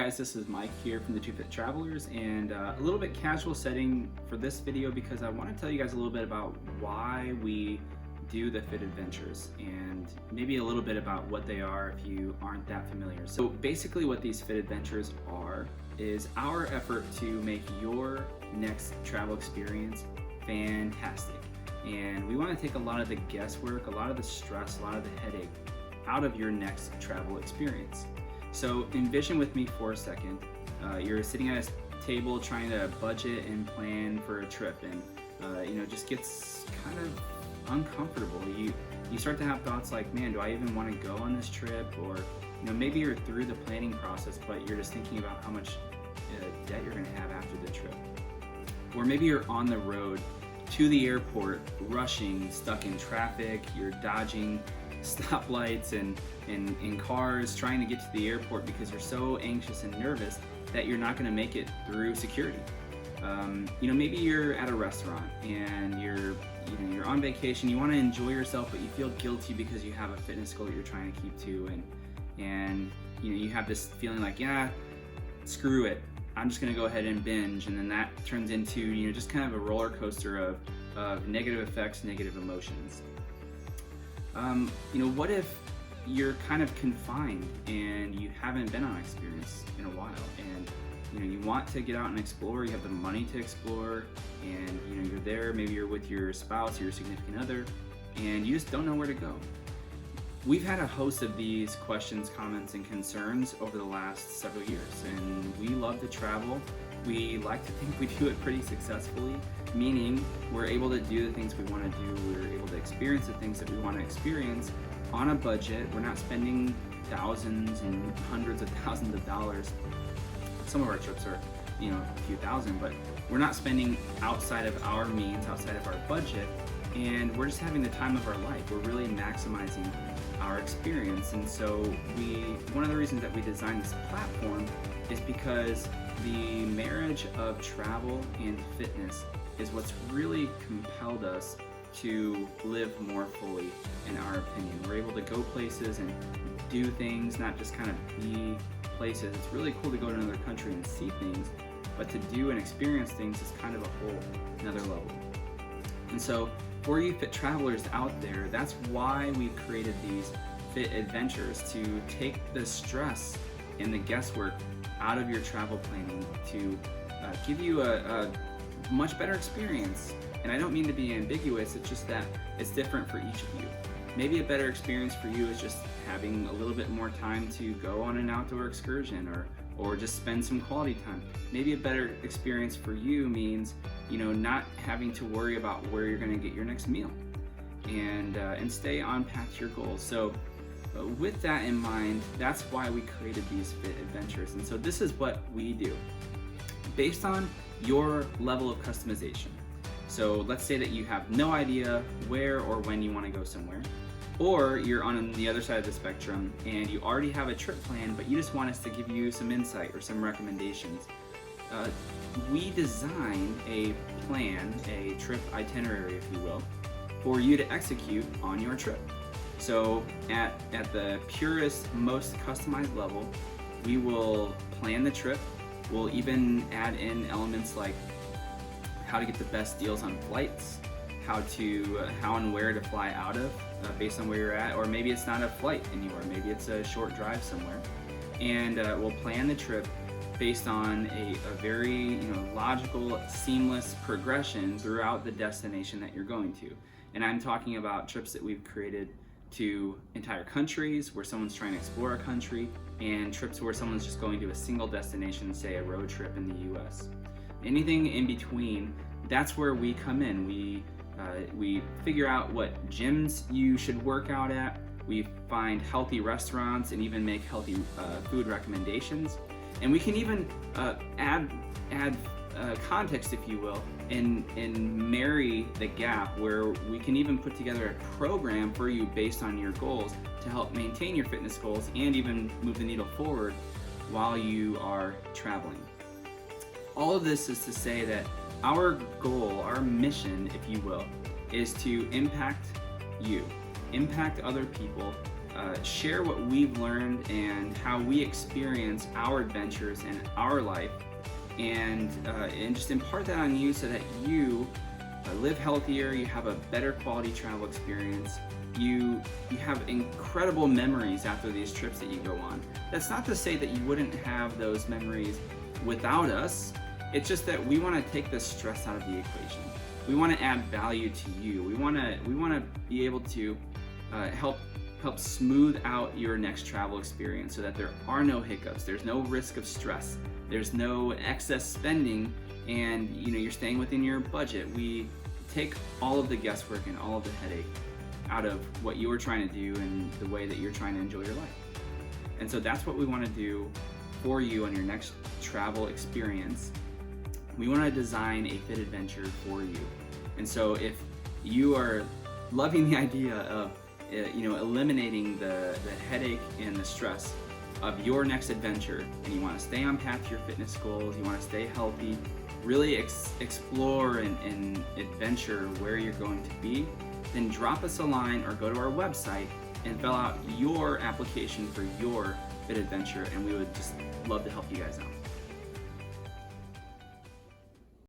guys, this is Mike here from the Two Fit Travelers, and a little bit casual setting for this video because I want to tell you guys a little bit about why we do the Fit Adventures and maybe a little bit about what they are if you aren't that familiar. So basically what these Fit Adventures are is our effort to make your next travel experience fantastic. And we want to take a lot of the guesswork, a lot of the stress, a lot of the headache out of your next travel experience. So envision with me for a second, you're sitting at a table trying to budget and plan for a trip, and just gets kind of uncomfortable. You start to have thoughts like, man, do I even want to go on this trip? Or maybe you're through the planning process, but you're just thinking about how much debt you're going to have after the trip. Or maybe you're on the road to the airport, rushing, stuck in traffic, you're dodging stoplights and in cars trying to get to the airport because you're so anxious and nervous that you're not going to make it through security. Maybe you're at a restaurant and you're on vacation, you want to enjoy yourself, but you feel guilty because you have a fitness goal that you're trying to keep to, and you have this feeling like, yeah, screw it, I'm just going to go ahead and binge, and then that turns into just kind of a roller coaster of negative effects, negative emotions. What if you're kind of confined and you haven't been on an experience in a while, and you want to get out and explore, you have the money to explore, and you're there, maybe you're with your spouse or your significant other, and you just don't know where to go. We've had a host of these questions, comments, and concerns over the last several years, and we love to travel. We like to think we do it pretty successfully, meaning we're able to do the things we want to do, we're able to experience the things that we want to experience on a budget. We're not spending thousands and hundreds of thousands of dollars. Some of our trips are, a few thousand, but we're not spending outside of our means, outside of our budget, and we're just having the time of our life. We're really maximizing our experience. And so one of the reasons that we designed this platform is because the marriage of travel and fitness is what's really compelled us to live more fully, in our opinion. We're able to go places and do things, not just kind of be places. It's really cool to go to another country and see things, but to do and experience things is kind of a whole another level. And so for you fit travelers out there, that's why we've created these Fit Adventures, to take the stress and the guesswork out of your travel planning, to give you a much better experience. And I don't mean to be ambiguous, it's just that it's different for each of you. Maybe a better experience for you is just having a little bit more time to go on an outdoor excursion or just spend some quality time. Maybe a better experience for you means not having to worry about where you're going to get your next meal and stay on path to your goals. So with that in mind, that's why we created these Fit Adventures. And so this is what we do based on your level of customization. So let's say that you have no idea where or when you want to go somewhere, or you're on the other side of the spectrum and you already have a trip plan, but you just want us to give you some insight or some recommendations. We design a plan, a trip itinerary, if you will, for you to execute on your trip. So at the purest, most customized level, we will plan the trip. We'll even add in elements like how to get the best deals on flights, how and where to fly out of based on where you're at, or maybe it's not a flight anywhere, maybe it's a short drive somewhere. And we'll plan the trip based on a very logical, seamless progression throughout the destination that you're going to. And I'm talking about trips that we've created to entire countries where someone's trying to explore a country, and trips where someone's just going to a single destination, say a road trip in the US. Anything in between, that's where we come in. We figure out what gyms you should work out at. We find healthy restaurants and even make healthy food recommendations. And we can even add context, if you will, and marry the gap where we can even put together a program for you based on your goals to help maintain your fitness goals and even move the needle forward while you are traveling. All of this is to say that our goal, our mission, if you will, is to impact you, impact other people, share what we've learned and how we experience our adventures in our life, and just impart that on you so that you live healthier, you have a better quality travel experience, you have incredible memories after these trips that you go on. That's not to say that you wouldn't have those memories without us. It's just that we want to take the stress out of the equation. We want to add value to you. We want to be able to help smooth out your next travel experience so that there are no hiccups. There's no risk of stress. There's no excess spending, and you're staying within your budget. We take all of the guesswork and all of the headache out of what you're trying to do and the way that you're trying to enjoy your life. And so that's what we want to do for you on your next travel experience. We want to design a fit adventure for you. And so if you are loving the idea of eliminating the headache and the stress of your next adventure, and you want to stay on path to your fitness goals, you want to stay healthy, really explore and adventure where you're going to be, then drop us a line or go to our website and fill out your application for your fit adventure, and we would just love to help you guys out.